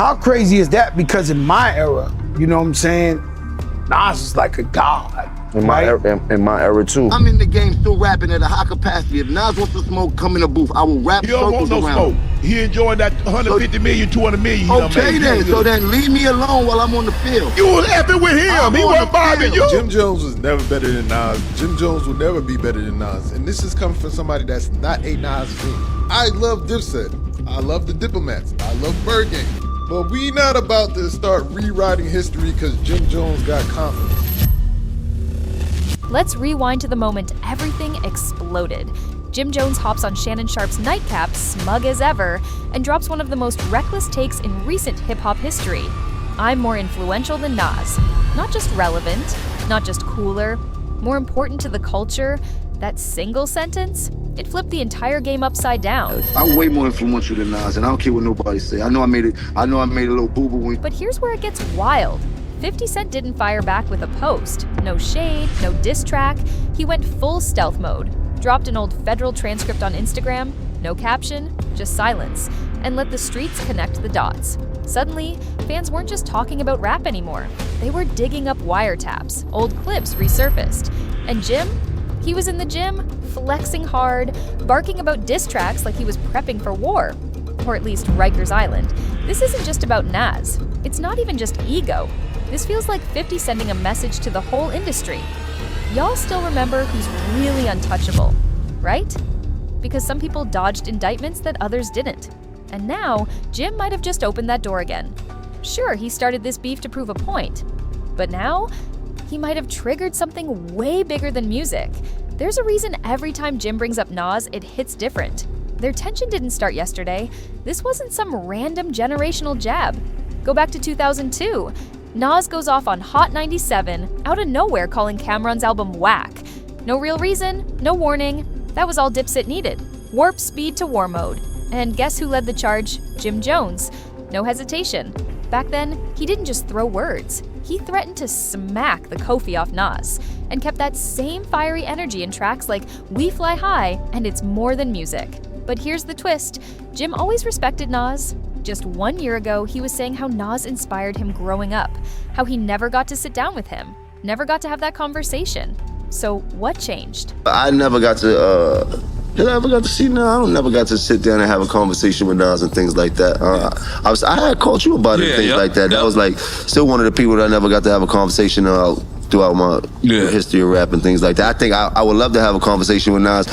how crazy is that? Because in my era, you know what I'm saying, Nas is like a god. In my era too. I'm in the game still rapping at a high capacity. If Nas wants to smoke, come in the booth. I will rap He don't want circles no around. smoke. He enjoying that 150 million, 200 million. He Okay then, so then leave me alone while I'm on the field. You was happy with him. He wasn't bothering you. Jim Jones was never better than Nas. Jim Jones will never be better than Nas. And this is coming from somebody that's not a Nas fan. I love Dipset. I love the Diplomats. I love Bird Gang. But we not about to start rewriting history because Jim Jones got confidence. Let's rewind to the moment everything exploded. Jim Jones hops on Shannon Sharpe's nightcap, smug as ever, and drops one of the most reckless takes in recent hip-hop history. I'm more influential than Nas. Not just relevant, not just cooler, more important to the culture. That single sentence, it flipped the entire game upside down. I'm way more influential than Nas, and I don't care what nobody say. I know I made a little boo-boo. But here's where it gets wild. 50 Cent didn't fire back with a post. No shade, no diss track. He went full stealth mode. Dropped an old federal transcript on Instagram, no caption, just silence, and let the streets connect the dots. Suddenly, fans weren't just talking about rap anymore. They were digging up wiretaps, old clips resurfaced. And Jim? He was in the gym, flexing hard, barking about diss tracks like he was prepping for war. Or at least Rikers Island. This isn't just about Nas. It's not even just ego. This feels like 50 sending a message to the whole industry. Y'all still remember who's really untouchable, right? Because some people dodged indictments that others didn't. And now, Jim might have just opened that door again. Sure, he started this beef to prove a point. But now, he might have triggered something way bigger than music. There's a reason every time Jim brings up Nas, it hits different. Their tension didn't start yesterday. This wasn't some random generational jab. Go back to 2002. Nas goes off on Hot 97, out of nowhere calling Cam'ron's album whack. No real reason, no warning. That was all Dipset needed. Warp speed to war mode. And guess who led the charge? Jim Jones. No hesitation. Back then, he didn't just throw words. He threatened to smack the Kofi off Nas, and kept that same fiery energy in tracks like We Fly High and It's More Than Music. But here's the twist. Jim always respected Nas. Just 1 year ago, he was saying how Nas inspired him growing up, how he never got to sit down with him, never got to have that conversation. So what changed? I never got to see Nas. I never got to sit down and have a conversation with Nas and things like that. I had called you about it and things like that. That was like still one of the people that I never got to have a conversation throughout my history of rap and things like that. I think I would love to have a conversation with Nas.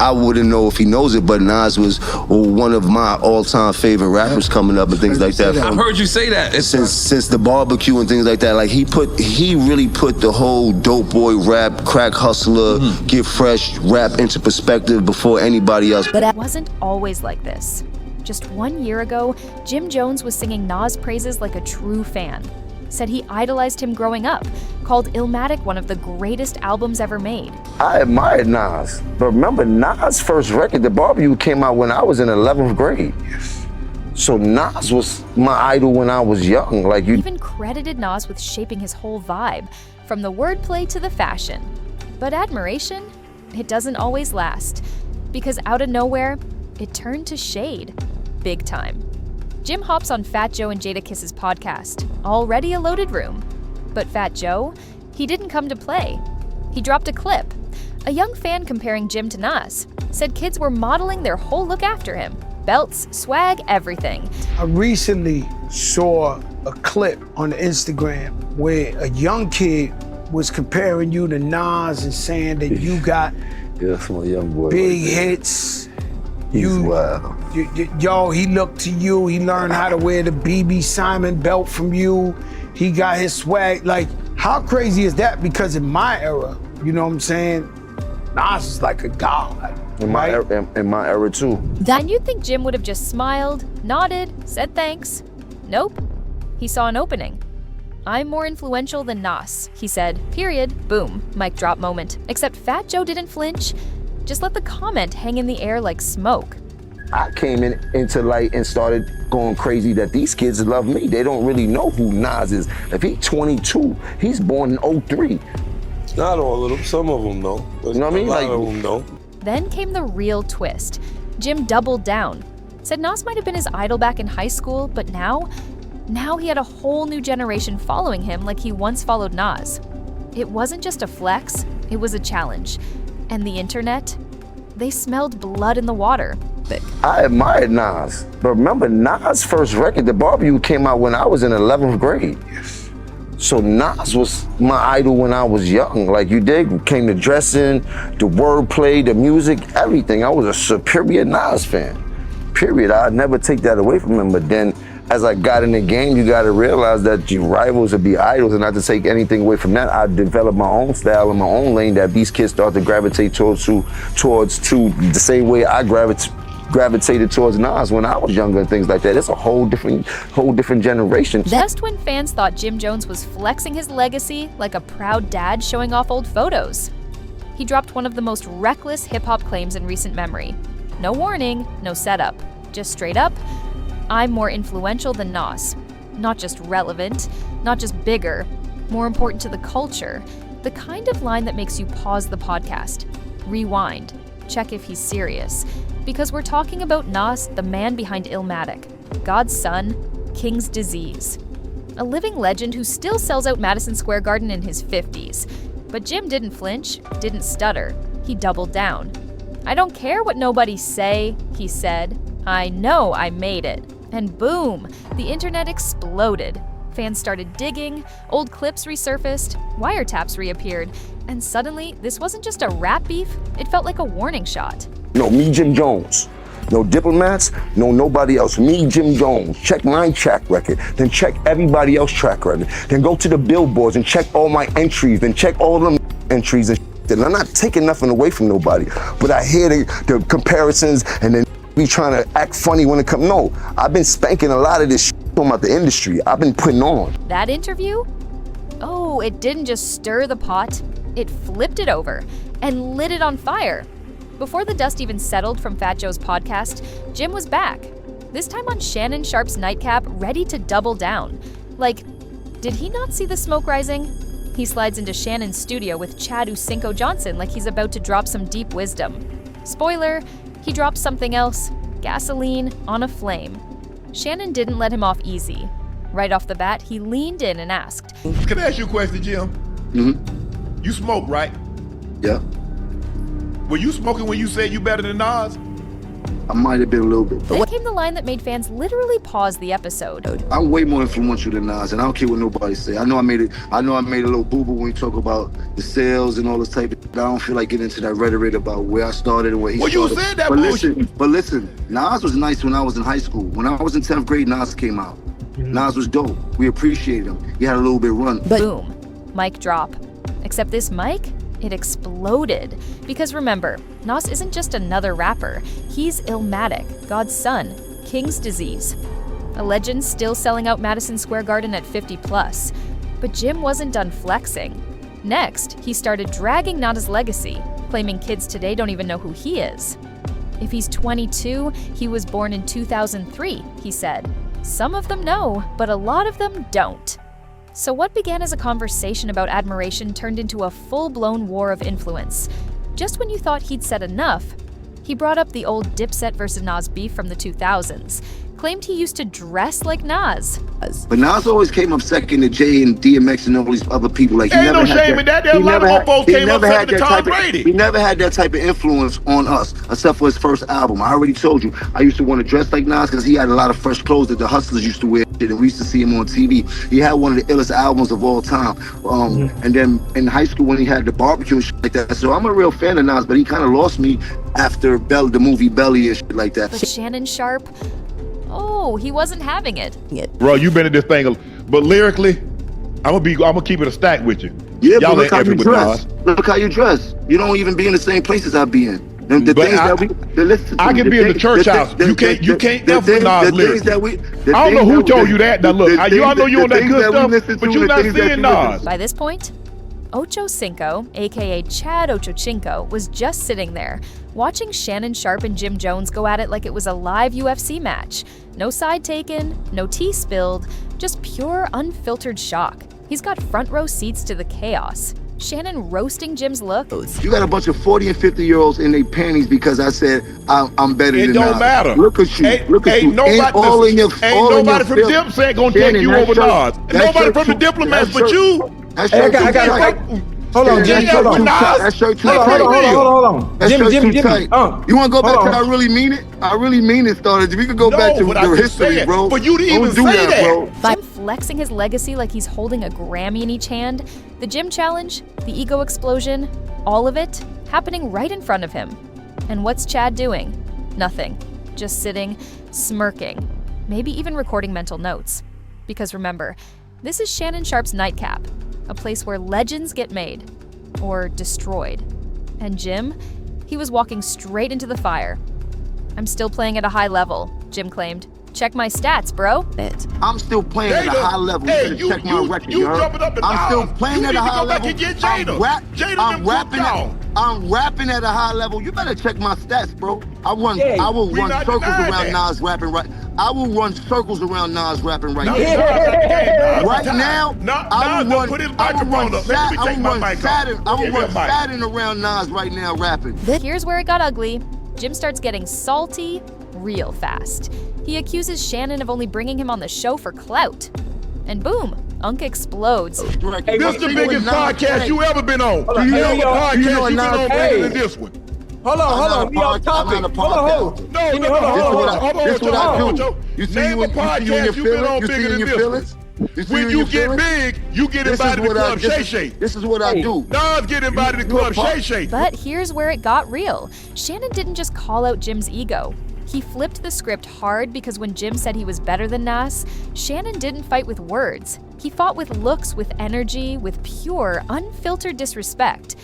I wouldn't know if he knows it, but Nas was one of my all-time favorite rappers coming up and things like that. I've heard you say that. Since the barbecue and things like that. Like he really put the whole dope boy rap, crack hustler, get fresh rap into perspective before anybody else. But it wasn't always like this. Just 1 year ago, Jim Jones was singing Nas praises like a true fan. Said he idolized him growing up, called Illmatic one of the greatest albums ever made. I admired Nas, but remember Nas' first record, The Barbecue, came out when I was in 11th grade. Yes. So Nas was my idol when I was young. Like you even credited Nas with shaping his whole vibe, from the wordplay to the fashion. But admiration, it doesn't always last, because out of nowhere, it turned to shade, big time. Jim hops on Fat Joe and Jadakiss's podcast, already a loaded room. But Fat Joe, he didn't come to play. He dropped a clip. A young fan comparing Jim to Nas, said kids were modeling their whole look after him. Belts, swag, everything. I recently saw a clip on Instagram where a young kid was comparing you to Nas and saying that you got that's my young boy big hits. He's wild. Yo, he looked to you. He learned how to wear the BB Simon belt from you. He got his swag. Like, how crazy is that? Because in my era, you know what I'm saying, Nas is like a god. In my era too. Then you'd think Jim would have just smiled, nodded, said thanks. Nope. He saw an opening. I'm more influential than Nas, he said. Period. Boom. Mic drop moment. Except Fat Joe didn't flinch. Just let the comment hang in the air like smoke. I came into light and started going crazy that these kids love me. They don't really know who Nas is. If he's 22, he's born in 03. Not all of them, some of them know. You know what I mean? A lot of them don't. Then came the real twist. Jim doubled down. Said Nas might have been his idol back in high school, but now he had a whole new generation following him like he once followed Nas. It wasn't just a flex, it was a challenge. And the internet, they smelled blood in the water. I admired Nas, but remember Nas' first record, The Barbecue, came out when I was in 11th grade. Yes. So Nas was my idol when I was young. Like you did, came to dressing, the wordplay, the music, everything. I was a superior Nas fan, period. I'd never take that away from him, but then as I got in the game, you gotta realize that your rivals would be idols, and not to take anything away from that, I developed my own style and my own lane that these kids start to gravitate towards the same way I gravitated towards Nas when I was younger and things like that. It's a whole different generation. Just when fans thought Jim Jones was flexing his legacy like a proud dad showing off old photos, he dropped one of the most reckless hip-hop claims in recent memory. No warning, no setup, just straight up, I'm more influential than Nas. Not just relevant, not just bigger, more important to the culture. The kind of line that makes you pause the podcast, rewind, check if he's serious. Because we're talking about Nas, the man behind Illmatic, God's son, King's Disease. A living legend who still sells out Madison Square Garden in his 50s. But Jim didn't flinch, didn't stutter. He doubled down. I don't care what nobody say, he said. I know I made it. And boom, the internet exploded. Fans started digging, old clips resurfaced, wiretaps reappeared, and suddenly, this wasn't just a rap beef, it felt like a warning shot. No, me, Jim Jones. No diplomats, no nobody else. Me, Jim Jones. Check my track record, then check everybody else's track record. Then go to the billboards and check all my entries, then check all them entries and and I'm not taking nothing away from nobody, but I hear the comparisons and then be trying to act funny when it comes. No, I've been spanking a lot of this shit about the industry. I've been putting on. That interview? Oh, it didn't just stir the pot, it flipped it over and lit it on fire. Before the dust even settled from Fat Joe's podcast, Jim was back. This time on Shannon Sharpe's nightcap, ready to double down. Like, did he not see the smoke rising? He slides into Shannon's studio with Chad Usinko Johnson like he's about to drop some deep wisdom. Spoiler, he drops something else, gasoline on a flame. Shannon didn't let him off easy. Right off the bat, he leaned in and asked, Can I ask you a question, Jim? Mm-hmm. You smoke, right? Yeah. Were you smoking when you said you better than Nas? I might have been a little bit. Then came the line that made fans literally pause the episode. I'm way more influential than Nas, and I don't care what nobody say. I know I made a little boo-boo when you talk about the sales and all this type of shit. I don't feel like getting into that rhetoric about where I started and where he started. Well, you said that bullshit. But listen, Nas was nice when I was in high school. When I was in 10th grade, Nas came out. Nas was dope. We appreciated him. He had a little bit run. Boom. Mic drop. Except this mic, it exploded. Because remember, Nas isn't just another rapper. He's Illmatic, God's son, King's Disease. A legend still selling out Madison Square Garden at 50 plus. But Jim wasn't done flexing. Next, he started dragging Nas' legacy, claiming kids today don't even know who he is. If he's 22, he was born in 2003, he said. Some of them know, but a lot of them don't. So what began as a conversation about admiration turned into a full-blown war of influence. Just when you thought he'd said enough, he brought up the old Dipset versus Nas beef from the 2000s, claimed he used to dress like Nas. But Nas always came up second to Jay and DMX and all these other people. Like, Ain't no shame in that. There a lot of more folks came up second to Tom Brady. He never had that type of influence on us, except for his first album. I already told you, I used to want to dress like Nas because he had a lot of fresh clothes that the hustlers used to wear, and we used to see him on TV. He had one of the illest albums of all time. And then in high school when he had the barbecue and shit like that. So I'm a real fan of Nas, but he kind of lost me after the movie Belly and shit like that. But Shannon Sharpe, oh, he wasn't having it. Bro, you been in this thing, but lyrically, I'm gonna keep it a stack with you. Yeah, Y'all but look how you with dress. Nas. Look how you dress. You don't even be in the same places I be in. And the But things I- that we listen to. I can be in the church house. You can't F with Nas lyrics. I I don't know who told you that. Now look, I know you on that good stuff, but you're not seeing Nas. By this point, Ocho Cinco, aka Chad Ochocinco, was just sitting there, watching Shannon Sharpe and Jim Jones go at it like it was a live UFC match. No side taken, no tea spilled, just pure unfiltered shock. He's got front row seats to the chaos. Shannon roasting Jim's look. You got a bunch of 40 and 50-year-olds in their panties because I said I'm better than It don't Nas. matter. Look at you. Look at you. Nobody from Dipset gonna take you over Nas. Nobody from the Diplomats but you. I got Hold on, Jim. Hold on. That shirt too tight. Hold on. That Jim. shirt too tight. You want to go back to I really mean it? I really mean it started. We could go back to the history, bro. But you didn't even do say that. bro. Jim flexing his legacy like he's holding a Grammy in each hand. The Jim challenge, the ego explosion, all of it happening right in front of him. And what's Chad doing? Nothing. Just sitting, smirking, maybe even recording mental notes. Because remember, this is Shannon Sharpe's nightcap, a place where legends get made or destroyed. And Jim, he was walking straight into the fire. I'm still playing at a high level, Jim claimed. Check my stats, bro. I'm still playing at a high level. Hey, You better check my record, you jumping up and I'm still down. playing at a high level. I'm rapping at a high level. You better check my stats, bro. I will run circles around Nas rapping right. I will run circles around Nas rapping right now. Right now, I will run Saturn around Nas right now rapping. Here's where it got ugly. Jim starts getting salty real fast. He accuses Shannon of only bringing him on the show for clout. And boom, Unk explodes. This is the biggest podcast you ever been on. Every podcast you been on bigger than this one. Hold on. We off topic. Hold on. This is what I do. You see Name a podcast you been on bigger than this one. When you get big, you get invited to Club Shay Shay. This is what I do. Nas get invited to Club Shay Shay. But here's where it got real. Shannon didn't just call out Jim's ego. He flipped the script hard because when Jim said he was better than Nas, Shannon didn't fight with words. He fought with looks, with energy, with pure, unfiltered disrespect.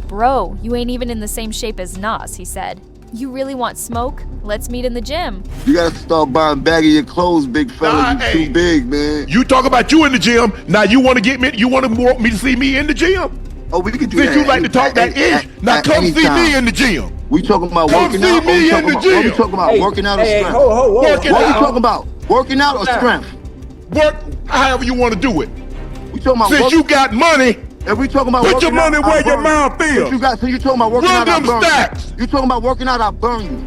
Bro, you ain't even in the same shape as Nas, he said. You really want smoke? Let's meet in the gym. You gotta start buying baggy your clothes, big fella. You too big, man. You talk about you in the gym. Now you want to get me? You want me to see me in the gym? Oh, we can do Since that. You like to talk that ish. Now come see me in the gym. We talking about working out. We talking about working out or strength? What you talking about? Working out or strength? Work however you want to do it. We talking about since you got money. And we talking about put your money where your mouth is. So you talking about working out? Run them stacks. You talking about working out? I burn you.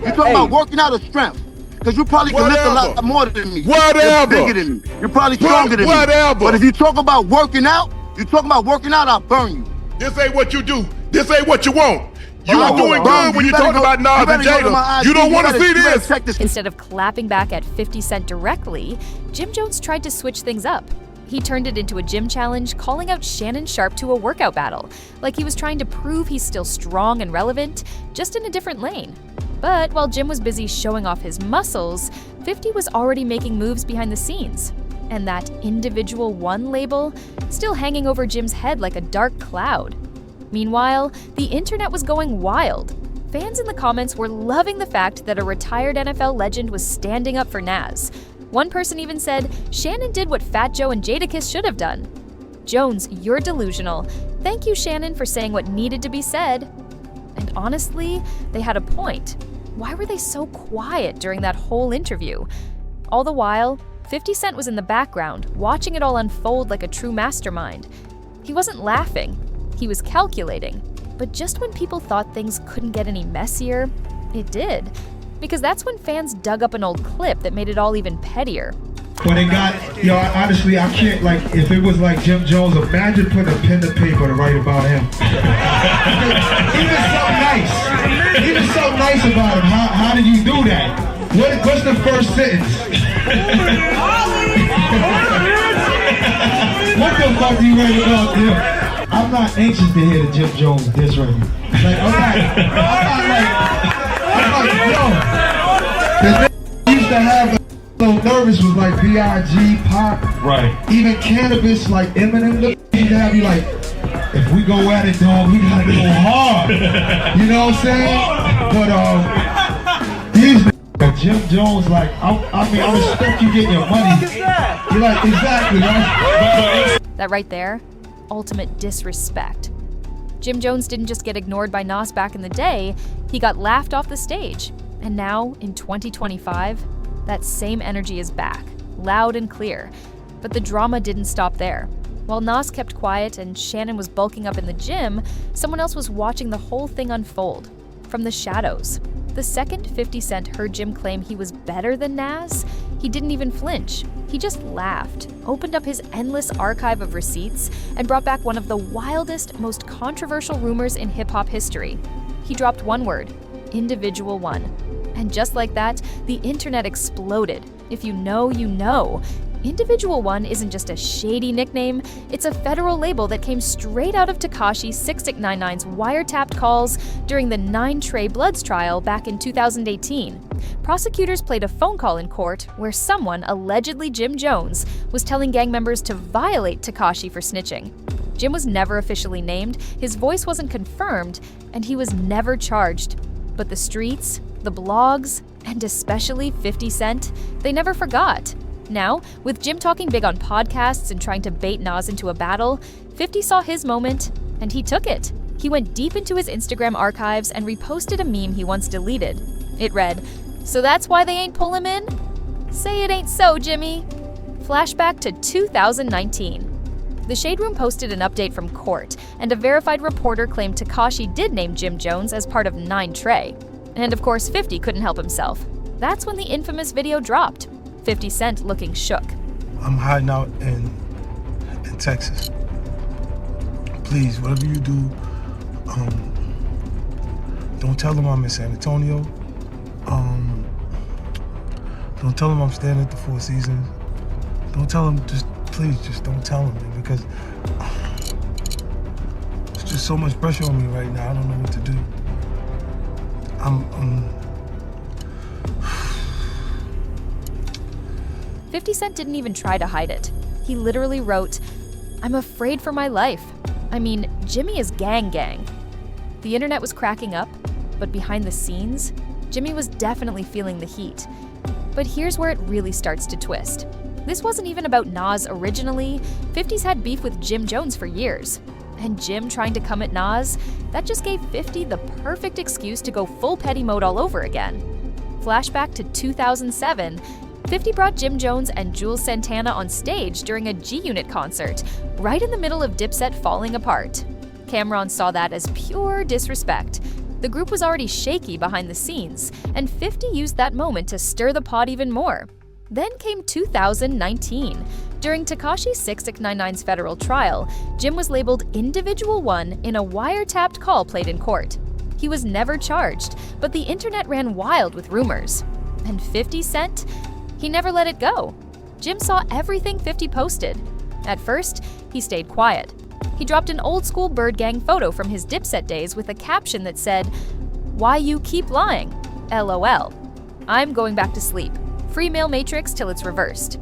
You talking about working out or strength? Because you probably can lift a lot more than me. Whatever. You're bigger than me. You're probably stronger than me. Whatever. But if you talk about working out, I burn you. This ain't what you do. This ain't what you want. You're doing good when you talk about Nas and Jada. You don't want to see this. Instead of clapping back at 50 Cent directly, Jim Jones tried to switch things up. He turned it into a gym challenge, calling out Shannon Sharpe to a workout battle, like he was trying to prove he's still strong and relevant, just in a different lane. But while Jim was busy showing off his muscles, 50 was already making moves behind the scenes. And that Individual One label still hanging over Jim's head like a dark cloud. Meanwhile, the internet was going wild. Fans in the comments were loving the fact that a retired NFL legend was standing up for Nas. One person even said, Shannon did what Fat Joe and Jadakiss should have done. Jones, you're delusional. Thank you, Shannon, for saying what needed to be said. And honestly, they had a point. Why were they so quiet during that whole interview? All the while, 50 Cent was in the background, watching it all unfold like a true mastermind. He wasn't laughing, he was calculating. But just when people thought things couldn't get any messier, it did. Because that's when fans dug up an old clip that made it all even pettier. When it got, honestly, I can't, if it was like Jim Jones, imagine putting a pen to paper to write about him. He was so nice about him. How did you do that? What's the first sentence? What the fuck do you write about him? I'm not anxious to hear the Jim Jones diss record. I'm like, yo. The used to have so nervous was like B.I.G., Pop, right? Even Cannabis, like Eminem, he'd have you like, if we go at it, dog, we gotta go hard. You know what I'm saying? But these Jim Jones, I respect you getting your money. You're like, exactly, right? That right there, ultimate disrespect. Jim Jones didn't just get ignored by Nas back in the day, he got laughed off the stage. And now, in 2025, that same energy is back, loud and clear. But the drama didn't stop there. While Nas kept quiet and Shannon was bulking up in the gym, someone else was watching the whole thing unfold. From the shadows. The second 50 Cent heard Jim claim he was better than Nas, he didn't even flinch. He just laughed, opened up his endless archive of receipts, and brought back one of the wildest, most controversial rumors in hip-hop history. He dropped one word, Individual One. And just like that, the internet exploded. If you know, you know. Individual One isn't just a shady nickname, it's a federal label that came straight out of Tekashi 6699's wiretapped calls during the 9 Trey Bloods trial back in 2018. Prosecutors played a phone call in court where someone, allegedly Jim Jones, was telling gang members to violate Tekashi for snitching. Jim was never officially named, his voice wasn't confirmed, and he was never charged. But the streets, the blogs, and especially 50 Cent, they never forgot. Now, with Jim talking big on podcasts and trying to bait Nas into a battle, 50 saw his moment, and he took it. He went deep into his Instagram archives and reposted a meme he once deleted. It read, "So that's why they ain't pull him in? Say it ain't so, Jimmy." Flashback to 2019. The Shade Room posted an update from court, and a verified reporter claimed Tekashi did name Jim Jones as part of 9 Trey. And of course, 50 couldn't help himself. That's when the infamous video dropped. 50 Cent looking shook. I'm hiding out in Texas. Please, whatever you do, don't tell them I'm in San Antonio. Don't tell them I'm staying at the Four Seasons. Don't tell them, please, don't tell them, man, because there's just so much pressure on me right now. I don't know what to do. I'm 50 Cent didn't even try to hide it. He literally wrote, "I'm afraid for my life. I mean, Jimmy is gang." The internet was cracking up, but behind the scenes, Jimmy was definitely feeling the heat. But here's where it really starts to twist. This wasn't even about Nas originally. 50's had beef with Jim Jones for years. And Jim trying to come at Nas, that just gave 50 the perfect excuse to go full petty mode all over again. Flashback to 2007, 50 brought Jim Jones and Jules Santana on stage during a G-Unit concert, right in the middle of Dipset falling apart. Cameron saw that as pure disrespect. The group was already shaky behind the scenes, and 50 used that moment to stir the pot even more. Then came 2019. During Tekashi 6699's federal trial, Jim was labeled Individual One in a wiretapped call played in court. He was never charged, but the internet ran wild with rumors. And 50 Cent? He never let it go. Jim saw everything 50 posted. At first, he stayed quiet. He dropped an old-school Bird Gang photo from his Dipset days with a caption that said, "Why you keep lying? LOL. I'm going back to sleep. Free male matrix till it's reversed."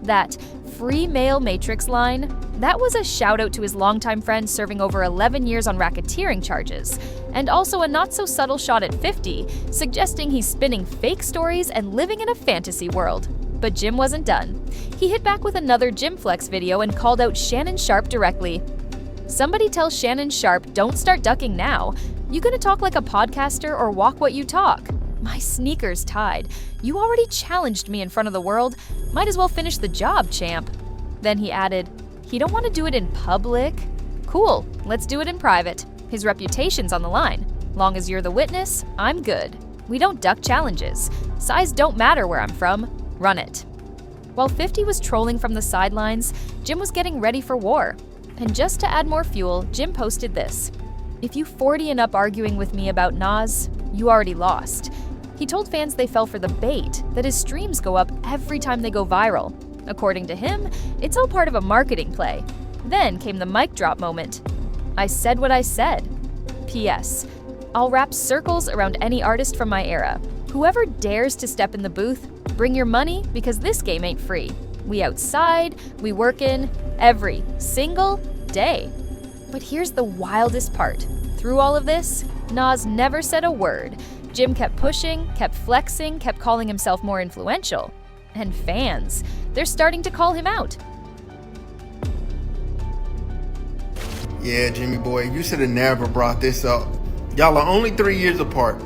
That free male matrix line, that was a shout-out to his longtime friend serving over 11 years on racketeering charges, and also a not-so-subtle shot at 50, suggesting he's spinning fake stories and living in a fantasy world. But Jim wasn't done. He hit back with another Jim Flex video and called out Shannon Sharpe directly. "Somebody tell Shannon Sharpe don't start ducking now. You gonna talk like a podcaster or walk what you talk? My sneakers tied. You already challenged me in front of the world. Might as well finish the job, champ." Then he added, "He don't want to do it in public? Cool, let's do it in private. His reputation's on the line. Long as you're the witness, I'm good. We don't duck challenges. Size don't matter where I'm from. Run it." While 50 was trolling from the sidelines, Jim was getting ready for war. And just to add more fuel, Jim posted this. "If you 40 and up arguing with me about Nas, you already lost." He told fans they fell for the bait, that his streams go up every time they go viral. According to him, it's all part of a marketing play. Then came the mic drop moment. "I said what I said. P.S. I'll wrap circles around any artist from my era. Whoever dares to step in the booth, bring your money because this game ain't free. We outside, we workin' every single day." But here's the wildest part. Through all of this, Nas never said a word. Jim kept pushing, kept flexing, kept calling himself more influential. And fans, they're starting to call him out. Yeah, Jimmy boy, you should have never brought this up. Y'all are only 3 years apart,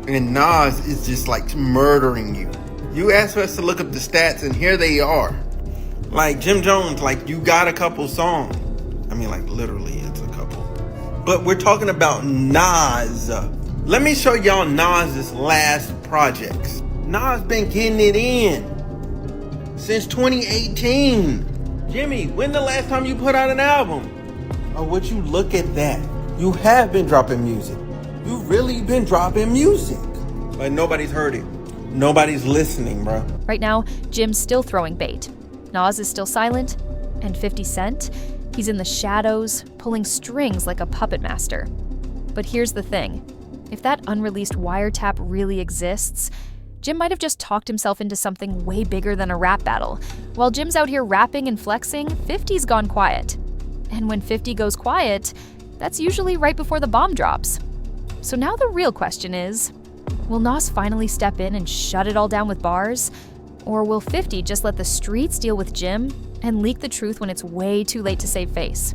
and Nas is just like murdering you. You asked us to look up the stats, and here they are. Like Jim Jones, like you got a couple songs. I mean, like literally it's a couple. But we're talking about Nas. Let me show y'all Nas's last projects. Nas been getting it in since 2018. Jimmy, when the last time you put out an album? Oh, would you look at that? You have been dropping music. You've really been dropping music. But nobody's heard it. Nobody's listening, bro. Right now, Jim's still throwing bait. Nas is still silent. And 50 Cent? He's in the shadows, pulling strings like a puppet master. But here's the thing. If that unreleased wiretap really exists, Jim might have just talked himself into something way bigger than a rap battle. While Jim's out here rapping and flexing, 50's gone quiet. And when 50 goes quiet, that's usually right before the bomb drops. So now the real question is, will Nas finally step in and shut it all down with bars? Or will 50 just let the streets deal with Jim and leak the truth when it's way too late to save face?